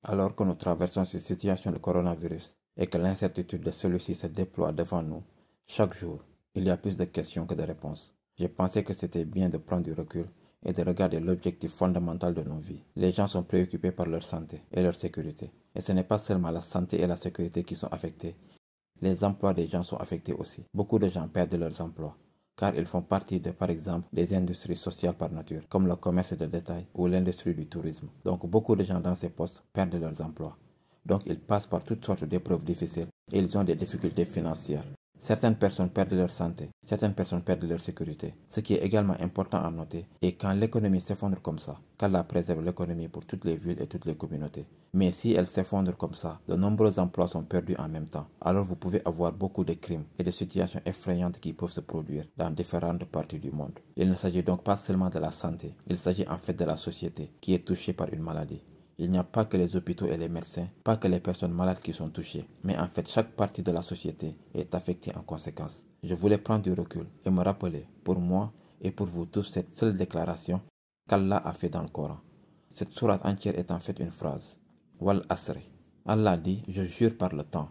Alors que nous traversons cette situation de coronavirus et que l'incertitude de celui-ci se déploie devant nous, chaque jour, il y a plus de questions que de réponses. J'ai pensé que c'était bien de prendre du recul et de regarder l'objectif fondamental de nos vies. Les gens sont préoccupés par leur santé et leur sécurité. Et ce n'est pas seulement la santé et la sécurité qui sont affectées, les emplois des gens sont affectés aussi. Beaucoup de gens perdent leurs emplois, car ils font partie de, par exemple, des industries sociales par nature, comme le commerce de détail ou l'industrie du tourisme. Donc beaucoup de gens dans ces postes perdent leurs emplois. Donc ils passent par toutes sortes d'épreuves difficiles et ils ont des difficultés financières. Certaines personnes perdent leur santé, certaines personnes perdent leur sécurité. Ce qui est également important à noter est quand l'économie s'effondre comme ça, qu'Allah préserve l'économie pour toutes les villes et toutes les communautés. Mais si elle s'effondre comme ça, de nombreux emplois sont perdus en même temps. Alors vous pouvez avoir beaucoup de crimes et de situations effrayantes qui peuvent se produire dans différentes parties du monde. Il ne s'agit donc pas seulement de la santé, il s'agit en fait de la société qui est touchée par une maladie. Il n'y a pas que les hôpitaux et les médecins, pas que les personnes malades qui sont touchées, mais en fait chaque partie de la société est affectée en conséquence. Je voulais prendre du recul et me rappeler, pour moi et pour vous tous, cette seule déclaration qu'Allah a faite dans le Coran. Cette sourate entière est en fait une phrase. Wal Asri. Allah dit, je jure par le temps.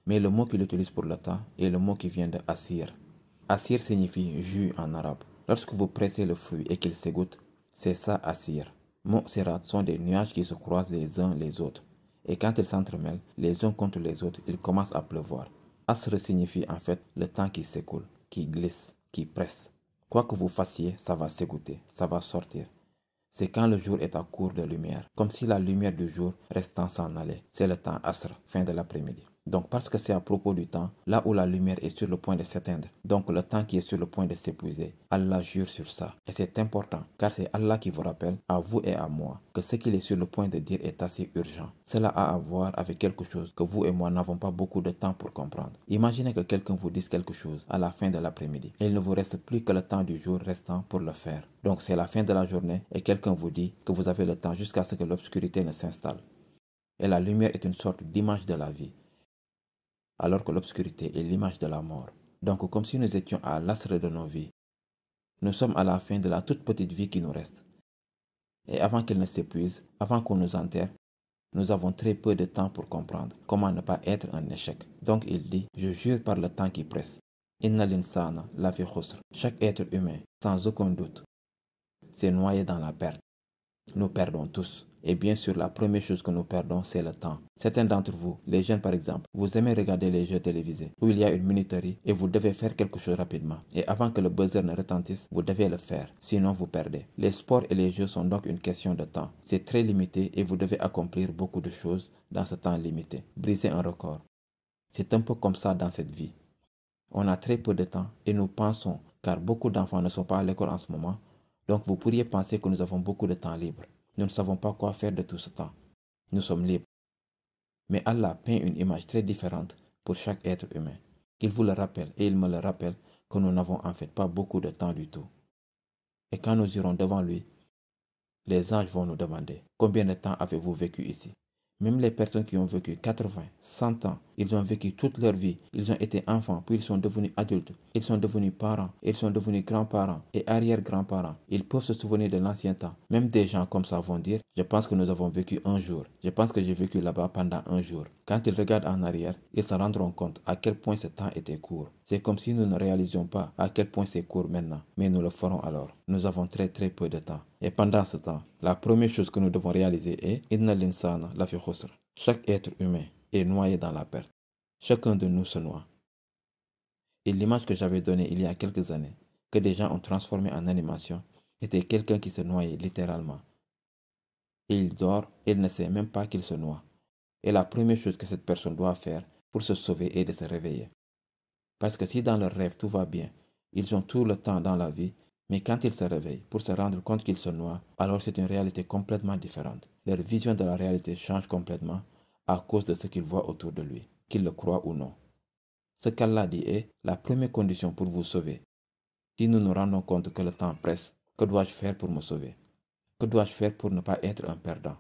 Mais le mot qu'il utilise pour le temps est le mot qui vient de Asir. Asir signifie jus en arabe. Lorsque vous pressez le fruit et qu'il s'égoutte, c'est ça Asir. Mu'sirat sont des nuages qui se croisent les uns les autres. Et quand ils s'entremêlent, les uns contre les autres, il commence à pleuvoir. Asr signifie en fait le temps qui s'écoule, qui glisse, qui presse. Quoi que vous fassiez, ça va s'égoutter, ça va sortir. C'est quand le jour est à court de lumière, comme si la lumière du jour restant s'en allait. C'est le temps Asr, fin de l'après-midi. Donc parce que c'est à propos du temps, là où la lumière est sur le point de s'éteindre, donc le temps qui est sur le point de s'épuiser, Allah jure sur ça. Et c'est important, car c'est Allah qui vous rappelle, à vous et à moi, que ce qu'il est sur le point de dire est assez urgent. Cela a à voir avec quelque chose que vous et moi n'avons pas beaucoup de temps pour comprendre. Imaginez que quelqu'un vous dise quelque chose à la fin de l'après-midi, et il ne vous reste plus que le temps du jour restant pour le faire. Donc c'est la fin de la journée et quelqu'un vous dit que vous avez le temps jusqu'à ce que l'obscurité ne s'installe. Et la lumière est une sorte d'image de la vie, alors que l'obscurité est l'image de la mort. Donc comme si nous étions à l'astre de nos vies. Nous sommes à la fin de la toute petite vie qui nous reste. Et avant qu'elle ne s'épuise, avant qu'on nous enterre, nous avons très peu de temps pour comprendre comment ne pas être un échec. Donc il dit, je jure par le temps qui presse. Inna l'insana lafi khusr. Chaque être humain, sans aucun doute, s'est noyé dans la perte. Nous perdons tous. Et bien sûr, la première chose que nous perdons, c'est le temps. Certains d'entre vous, les jeunes par exemple, vous aimez regarder les jeux télévisés où il y a une minuterie et vous devez faire quelque chose rapidement. Et avant que le buzzer ne retentisse, vous devez le faire. Sinon, vous perdez. Les sports et les jeux sont donc une question de temps. C'est très limité et vous devez accomplir beaucoup de choses dans ce temps limité. Briser un record. C'est un peu comme ça dans cette vie. On a très peu de temps et nous pensons, car beaucoup d'enfants ne sont pas à l'école en ce moment, donc vous pourriez penser que nous avons beaucoup de temps libre. Nous ne savons pas quoi faire de tout ce temps. Nous sommes libres. Mais Allah peint une image très différente pour chaque être humain. Il vous le rappelle et il me le rappelle que nous n'avons en fait pas beaucoup de temps du tout. Et quand nous irons devant lui, les anges vont nous demander, combien de temps avez-vous vécu ici? Même les personnes qui ont vécu 80, 100 ans, ils ont vécu toute leur vie. Ils ont été enfants, puis ils sont devenus adultes. Ils sont devenus parents, ils sont devenus grands-parents et arrière-grands-parents. Ils peuvent se souvenir de l'ancien temps. Même des gens comme ça vont dire, je pense que nous avons vécu un jour. Je pense que j'ai vécu là-bas pendant un jour. Quand ils regardent en arrière, ils se rendront compte à quel point ce temps était court. C'est comme si nous ne réalisions pas à quel point c'est court maintenant. Mais nous le ferons alors. Nous avons très peu de temps. Et pendant ce temps, la première chose que nous devons réaliser est Inna l'insana lafi khusr. Chaque être humain est noyé dans la perte. Chacun de nous se noie. Et l'image que j'avais donnée il y a quelques années, que des gens ont transformée en animation, était quelqu'un qui se noyait littéralement. Et il dort et il ne sait même pas qu'il se noie. Et la première chose que cette personne doit faire pour se sauver est de se réveiller. Parce que si dans leur rêve tout va bien, ils ont tout le temps dans la vie, mais quand ils se réveillent pour se rendre compte qu'ils se noient, alors c'est une réalité complètement différente. Leur vision de la réalité change complètement à cause de ce qu'ils voient autour de lui, qu'ils le croient ou non. Ce qu'Allah dit est la première condition pour vous sauver. Si nous nous rendons compte que le temps presse, que dois-je faire pour me sauver? Que dois-je faire pour ne pas être un perdant?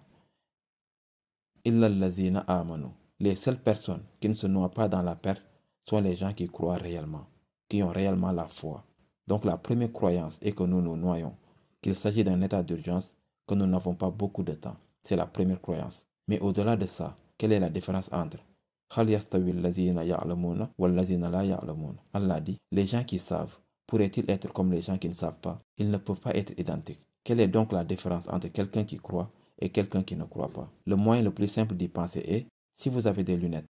Illa allazina amanu. Les seules personnes qui ne se noient pas dans la perte sont les gens qui croient réellement, qui ont réellement la foi. Donc la première croyance est que nous nous noyons, qu'il s'agit d'un état d'urgence, que nous n'avons pas beaucoup de temps. C'est la première croyance. Mais au-delà de ça, quelle est la différence entre Allah dit, les gens qui savent, pourraient-ils être comme les gens qui ne savent pas? Ils ne peuvent pas être identiques. Quelle est donc la différence entre quelqu'un qui croit et quelqu'un qui ne croit pas? Le moyen le plus simple d'y penser est, si vous avez des lunettes,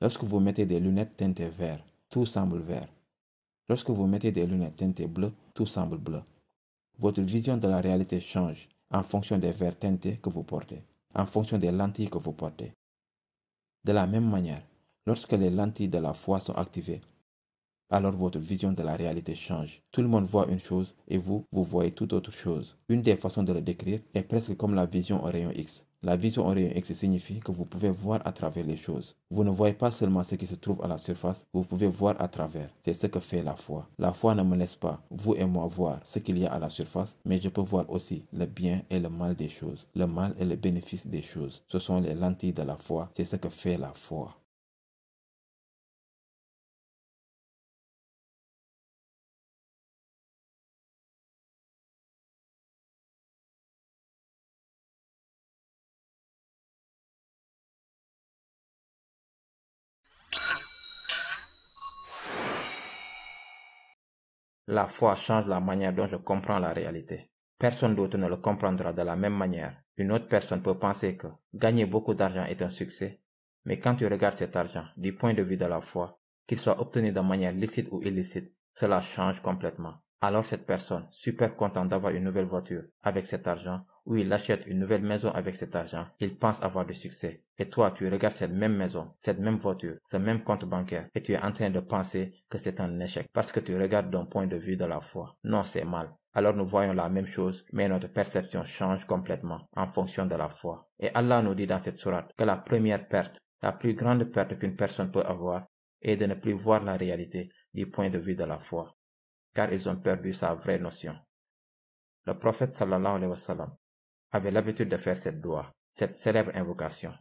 lorsque vous mettez des lunettes teintées vert, tout semble vert. Lorsque vous mettez des lunettes teintées bleu, tout semble bleu. Votre vision de la réalité change en fonction des verres teintés que vous portez, en fonction des lentilles que vous portez. De la même manière, lorsque les lentilles de la foi sont activées, alors votre vision de la réalité change. Tout le monde voit une chose et vous voyez toute autre chose. Une des façons de le décrire est presque comme la vision au rayon X. La vision au rayon X signifie que vous pouvez voir à travers les choses. Vous ne voyez pas seulement ce qui se trouve à la surface, vous pouvez voir à travers. C'est ce que fait la foi. La foi ne me laisse pas, vous et moi, voir ce qu'il y a à la surface, mais je peux voir aussi le bien et le mal des choses, le mal et le bénéfice des choses. Ce sont les lentilles de la foi. C'est ce que fait la foi. La foi change la manière dont je comprends la réalité. Personne d'autre ne le comprendra de la même manière. Une autre personne peut penser que gagner beaucoup d'argent est un succès, mais quand tu regardes cet argent du point de vue de la foi, qu'il soit obtenu de manière licite ou illicite, cela change complètement. Alors cette personne, super content d'avoir une nouvelle voiture avec cet argent, ou il achète une nouvelle maison avec cet argent, il pense avoir du succès. Et toi, tu regardes cette même maison, cette même voiture, ce même compte bancaire, et tu es en train de penser que c'est un échec, parce que tu regardes d'un point de vue de la foi. Non, c'est mal. Alors nous voyons la même chose, mais notre perception change complètement en fonction de la foi. Et Allah nous dit dans cette sourate que la première perte, la plus grande perte qu'une personne peut avoir, est de ne plus voir la réalité du point de vue de la foi, car ils ont perdu sa vraie notion. Le prophète sallallahu alayhi wa sallam avait l'habitude de faire cette dua, cette célèbre invocation.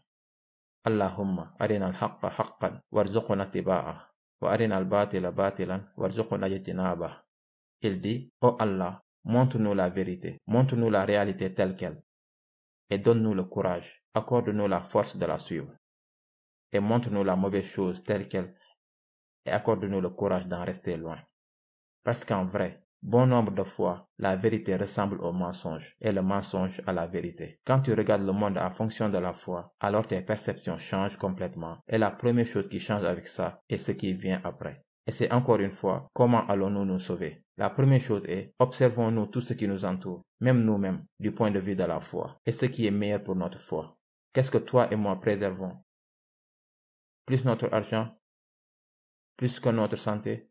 Allahumma arina al-haqqa haqqan warzuqna tiba'ah wa arina al-batila batilan warzuqna ijtinabah. Il dit, oh Allah, montre-nous la vérité, montre-nous la réalité telle qu'elle, et donne-nous le courage, accorde-nous la force de la suivre, et montre-nous la mauvaise chose telle qu'elle, et accorde-nous le courage d'en rester loin. Parce qu'en vrai, bon nombre de fois, la vérité ressemble au mensonge, et le mensonge à la vérité. Quand tu regardes le monde en fonction de la foi, alors tes perceptions changent complètement, et la première chose qui change avec ça est ce qui vient après. Et c'est encore une fois, comment allons-nous nous sauver? La première chose est, observons-nous tout ce qui nous entoure, même nous-mêmes, du point de vue de la foi, et ce qui est meilleur pour notre foi. Qu'est-ce que toi et moi préservons? Plus notre argent? Plus que notre santé?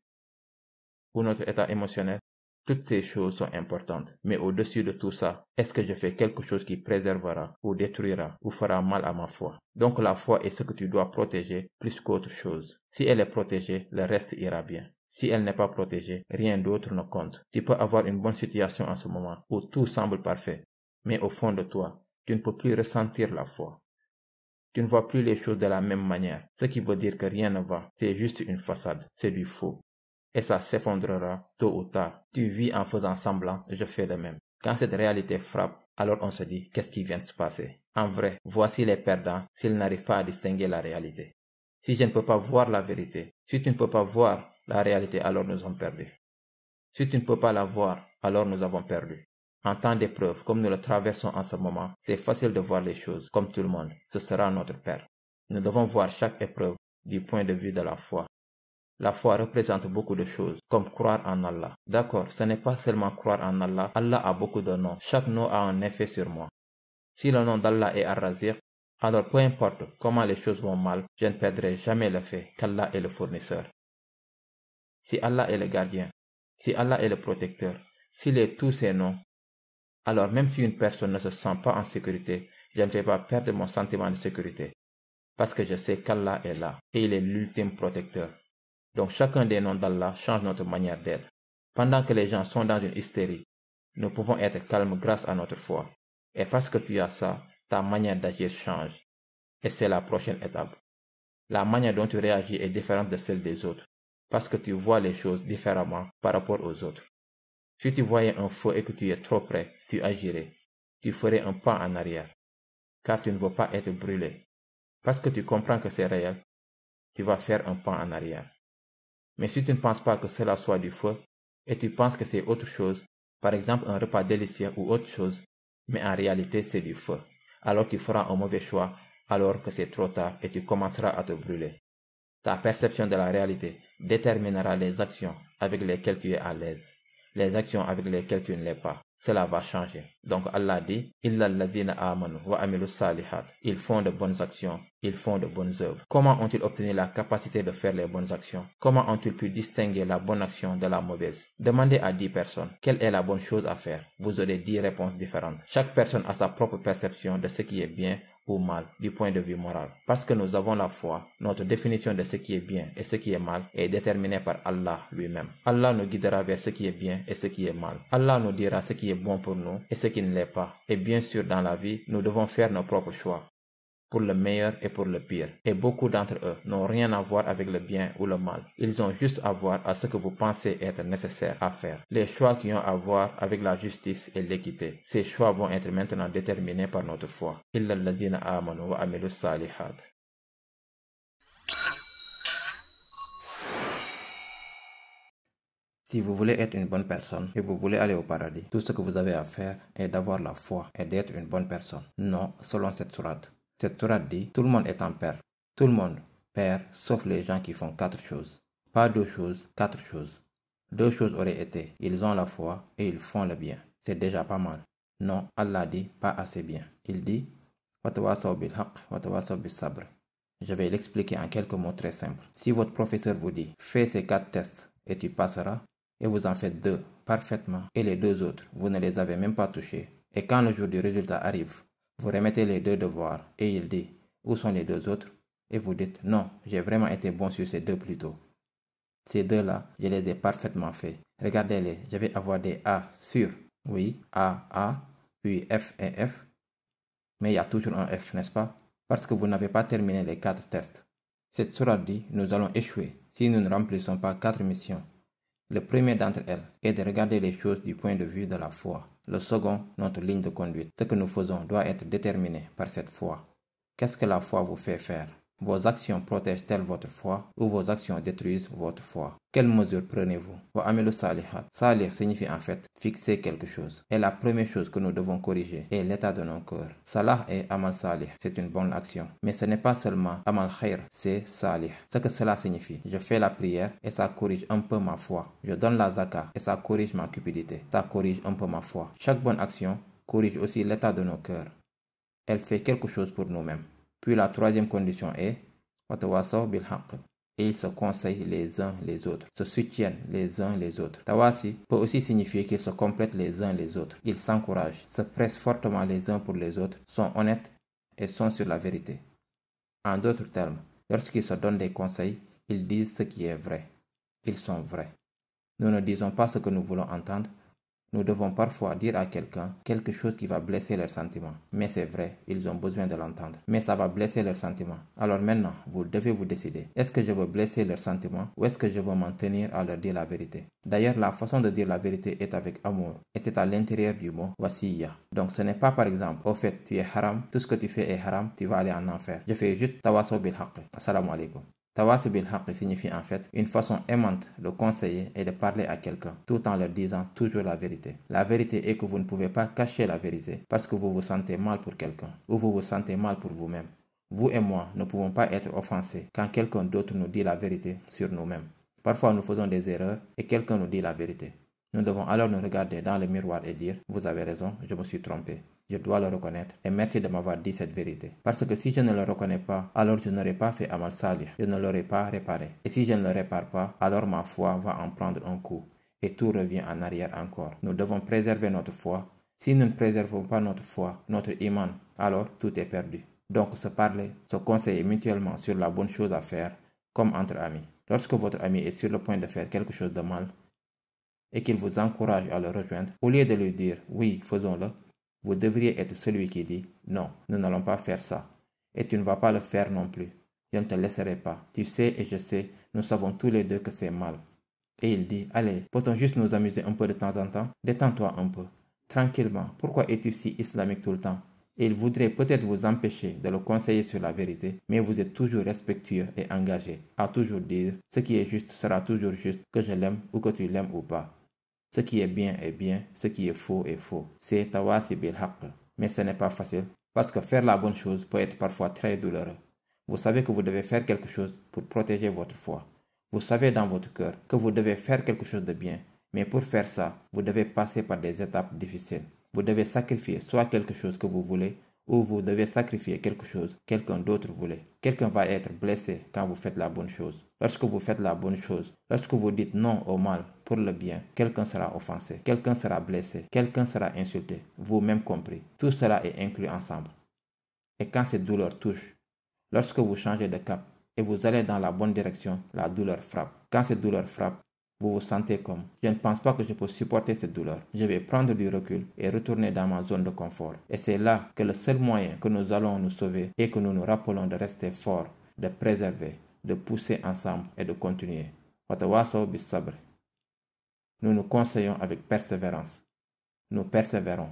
Ou notre état émotionnel? Toutes ces choses sont importantes, mais au-dessus de tout ça, est-ce que je fais quelque chose qui préservera, ou détruira, ou fera mal à ma foi? Donc la foi est ce que tu dois protéger plus qu'autre chose. Si elle est protégée, le reste ira bien. Si elle n'est pas protégée, rien d'autre ne compte. Tu peux avoir une bonne situation en ce moment, où tout semble parfait, mais au fond de toi, tu ne peux plus ressentir la foi. Tu ne vois plus les choses de la même manière, ce qui veut dire que rien ne va, c'est juste une façade, c'est du faux. Et ça s'effondrera tôt ou tard. Tu vis en faisant semblant, je fais de même. Quand cette réalité frappe, alors on se dit, qu'est-ce qui vient de se passer? En vrai, voici les perdants s'ils n'arrivent pas à distinguer la réalité. Si je ne peux pas voir la vérité, si tu ne peux pas voir la réalité, alors nous sommes perdus. Si tu ne peux pas la voir, alors nous avons perdu. En temps d'épreuve, comme nous le traversons en ce moment, c'est facile de voir les choses comme tout le monde. Ce sera notre père. Nous devons voir chaque épreuve du point de vue de la foi. La foi représente beaucoup de choses, comme croire en Allah. D'accord, ce n'est pas seulement croire en Allah. Allah a beaucoup de noms. Chaque nom a un effet sur moi. Si le nom d'Allah est Ar-Raziq, alors peu importe comment les choses vont mal, je ne perdrai jamais le fait qu'Allah est le fournisseur. Si Allah est le gardien, si Allah est le protecteur, s'il est tous ces noms, alors même si une personne ne se sent pas en sécurité, je ne vais pas perdre mon sentiment de sécurité. Parce que je sais qu'Allah est là et il est l'ultime protecteur. Donc chacun des noms d'Allah change notre manière d'être. Pendant que les gens sont dans une hystérie, nous pouvons être calmes grâce à notre foi. Et parce que tu as ça, ta manière d'agir change. Et c'est la prochaine étape. La manière dont tu réagis est différente de celle des autres. Parce que tu vois les choses différemment par rapport aux autres. Si tu voyais un feu et que tu es trop près, tu agirais. Tu ferais un pas en arrière. car tu ne veux pas être brûlé. Parce que tu comprends que c'est réel, tu vas faire un pas en arrière. Mais si tu ne penses pas que cela soit du feu, et tu penses que c'est autre chose, par exemple un repas délicieux ou autre chose, mais en réalité c'est du feu, alors tu feras un mauvais choix, alors que c'est trop tard et tu commenceras à te brûler. Ta perception de la réalité déterminera les actions avec lesquelles tu es à l'aise, les actions avec lesquelles tu ne l'es pas. Cela va changer. Donc Allah dit, Illa allazina amanu wa amilu salihat. Ils font de bonnes actions, ils font de bonnes œuvres. Comment ont-ils obtenu la capacité de faire les bonnes actions? Comment ont-ils pu distinguer la bonne action de la mauvaise? Demandez à 10 personnes, quelle est la bonne chose à faire? Vous aurez 10 réponses différentes. Chaque personne a sa propre perception de ce qui est bien ou mal du point de vue moral. Parce que nous avons la foi, notre définition de ce qui est bien et ce qui est mal est déterminée par Allah lui-même. Allah nous guidera vers ce qui est bien et ce qui est mal. Allah nous dira ce qui est bon pour nous et ce qui ne l'est pas. Et bien sûr, dans la vie, nous devons faire nos propres choix, pour le meilleur et pour le pire. Et beaucoup d'entre eux n'ont rien à voir avec le bien ou le mal. Ils ont juste à voir à ce que vous pensez être nécessaire à faire. Les choix qui ont à voir avec la justice et l'équité. Ces choix vont être maintenant déterminés par notre foi. Illa allazina amanu wa amilu salihat. Si vous voulez être une bonne personne et vous voulez aller au paradis, tout ce que vous avez à faire est d'avoir la foi et d'être une bonne personne. Non, selon cette sourate. Cette sourate dit, tout le monde est en perte. Tout le monde perd, sauf les gens qui font 4 choses. Pas 2 choses, 4 choses. 2 choses auraient été, ils ont la foi et ils font le bien. C'est déjà pas mal. Non, Allah dit pas assez bien. Il dit, Watawasaw bil haqq, watawasaw bis sabr. Je vais l'expliquer en quelques mots très simples. Si votre professeur vous dit, fais ces 4 tests et tu passeras, et vous en faites 2 parfaitement, et les 2 autres, vous ne les avez même pas touchés, et quand le jour du résultat arrive, vous remettez les 2 devoirs, et il dit, où sont les 2 autres? Et vous dites, non, j'ai vraiment été bon sur ces 2 plus tôt. Ces 2-là, je les ai parfaitement faits. Regardez-les, je vais avoir des A sur, oui, A, puis F et F, mais il y a toujours un F, n'est-ce pas? Parce que vous n'avez pas terminé les 4 tests. Cette sourate dit, nous allons échouer si nous ne remplissons pas 4 missions. Le premier d'entre elles est de regarder les choses du point de vue de la foi. Le second, notre ligne de conduite. Ce que nous faisons doit être déterminé par cette foi. Qu'est-ce que la foi vous fait faire? Vos actions protègent-elles votre foi ou vos actions détruisent votre foi? Quelles mesures prenez-vous? Wa amilu salihat. Salih signifie en fait fixer quelque chose. Et la première chose que nous devons corriger est l'état de nos cœurs. Salah et amal salih, c'est une bonne action. Mais ce n'est pas seulement amal khair, c'est salih. Ce que cela signifie, je fais la prière et ça corrige un peu ma foi. Je donne la zakat et ça corrige ma cupidité. Ça corrige un peu ma foi. Chaque bonne action corrige aussi l'état de nos cœurs. Elle fait quelque chose pour nous-mêmes. Puis la troisième condition est Watawasaw bil haqq. Et ils se conseillent les uns les autres, se soutiennent les uns les autres. Tawasi peut aussi signifier qu'ils se complètent les uns les autres. Ils s'encouragent, se pressent fortement les uns pour les autres, sont honnêtes et sont sur la vérité. En d'autres termes, lorsqu'ils se donnent des conseils, ils disent ce qui est vrai. Ils sont vrais. Nous ne disons pas ce que nous voulons entendre. Nous devons parfois dire à quelqu'un quelque chose qui va blesser leurs sentiments. Mais c'est vrai, ils ont besoin de l'entendre. Mais ça va blesser leurs sentiments. Alors maintenant, vous devez vous décider. Est-ce que je veux blesser leurs sentiments ou est-ce que je veux m'en tenir à leur dire la vérité? D'ailleurs, la façon de dire la vérité est avec amour. Et c'est à l'intérieur du mot wasiya. Donc ce n'est pas par exemple, au fait, tu es haram, tout ce que tu fais est haram, tu vas aller en enfer. Je fais juste tawasaw bil haqq. Assalamu alaikum. Tawasi bil haqq signifie en fait une façon aimante de conseiller et de parler à quelqu'un, tout en leur disant toujours la vérité. La vérité est que vous ne pouvez pas cacher la vérité parce que vous vous sentez mal pour quelqu'un ou vous vous sentez mal pour vous-même. Vous et moi ne pouvons pas être offensés quand quelqu'un d'autre nous dit la vérité sur nous-mêmes. Parfois nous faisons des erreurs et quelqu'un nous dit la vérité. Nous devons alors nous regarder dans le miroir et dire « Vous avez raison, je me suis trompé. Je dois le reconnaître et merci de m'avoir dit cette vérité. Parce que si je ne le reconnais pas, alors je n'aurais pas fait amal salih, je ne l'aurais pas réparé. Et si je ne le répare pas, alors ma foi va en prendre un coup et tout revient en arrière encore. Nous devons préserver notre foi. Si nous ne préservons pas notre foi, notre iman, alors tout est perdu. Donc se parler, se conseiller mutuellement sur la bonne chose à faire, comme entre amis. Lorsque votre ami est sur le point de faire quelque chose de mal, et qu'il vous encourage à le rejoindre, au lieu de lui dire « oui, faisons-le », vous devriez être celui qui dit « non, nous n'allons pas faire ça, et tu ne vas pas le faire non plus, je ne te laisserai pas, tu sais et je sais, nous savons tous les deux que c'est mal. » Et il dit « allez, peut-on juste nous amuser un peu de temps en temps? Détends-toi un peu, tranquillement, pourquoi es-tu si islamique tout le temps? » Et il dit « allez, peut-on juste nous amuser un peu de temps en temps? Détends-toi un peu, tranquillement, pourquoi es-tu si islamique tout le temps? » Et il voudrait peut-être vous empêcher de le conseiller sur la vérité, mais vous êtes toujours respectueux et engagé à toujours dire ce qui est juste sera toujours juste, que je l'aime ou que tu l'aimes ou pas. Ce qui est bien, ce qui est faux est faux. C'est tawasi bil haqq. Mais ce n'est pas facile, parce que faire la bonne chose peut être parfois très douloureux. Vous savez que vous devez faire quelque chose pour protéger votre foi. Vous savez dans votre cœur que vous devez faire quelque chose de bien, mais pour faire ça, vous devez passer par des étapes difficiles. Vous devez sacrifier soit quelque chose que vous voulez, ou vous devez sacrifier quelque chose que quelqu'un d'autre voulait. Quelqu'un va être blessé quand vous faites la bonne chose. Lorsque vous faites la bonne chose, lorsque vous dites non au mal pour le bien, quelqu'un sera offensé, quelqu'un sera blessé, quelqu'un sera insulté, vous-même compris. Tout cela est inclus ensemble. Et quand cette douleur touche, lorsque vous changez de cap et vous allez dans la bonne direction, la douleur frappe. Quand cette douleur frappe, vous vous sentez comme « Je ne pense pas que je peux supporter cette douleur. Je vais prendre du recul et retourner dans ma zone de confort. » Et c'est là que le seul moyen que nous allons nous sauver est que nous nous rappelons de rester forts, de préserver, de pousser ensemble et de continuer. Nous nous conseillons avec persévérance. Nous persévérons.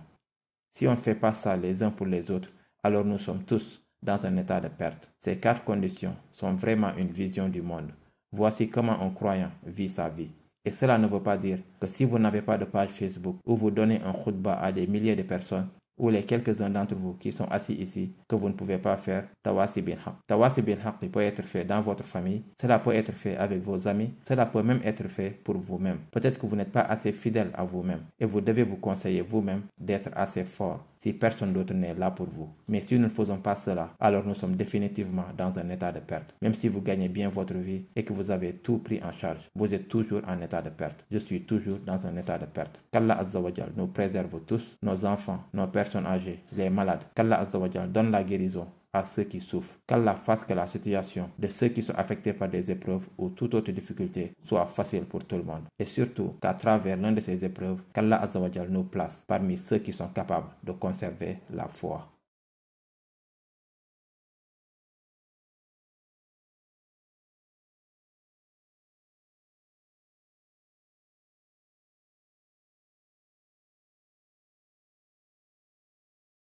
Si on ne fait pas ça les uns pour les autres, alors nous sommes tous dans un état de perte. Ces 4 conditions sont vraiment une vision du monde. Voici comment un croyant vit sa vie. Et cela ne veut pas dire que si vous n'avez pas de page Facebook où vous donnez un khutbah à des milliers de personnes, ou les quelques-uns d'entre vous qui sont assis ici, que vous ne pouvez pas faire tawasi bil haq. Tawasi bil haq peut être fait dans votre famille, cela peut être fait avec vos amis, cela peut même être fait pour vous-même. Peut-être que vous n'êtes pas assez fidèle à vous-même et vous devez vous conseiller vous-même d'être assez fort si personne d'autre n'est là pour vous. Mais si nous ne faisons pas cela, alors nous sommes définitivement dans un état de perte. Même si vous gagnez bien votre vie et que vous avez tout pris en charge, vous êtes toujours en état de perte. Je suis toujours dans un état de perte. Qu'Allah Azza wa Jal nous préserve tous, nos enfants, nos personnes âgées, les malades. Qu'Allah Azza wa Jal donne la guérison à ceux qui souffrent. Qu'Allah fasse que la situation de ceux qui sont affectés par des épreuves ou toute autre difficulté soit facile pour tout le monde. Et surtout qu'à travers l'une de ces épreuves, qu'Allah Azza wa Jal nous place parmi ceux qui sont capables de conserver la foi.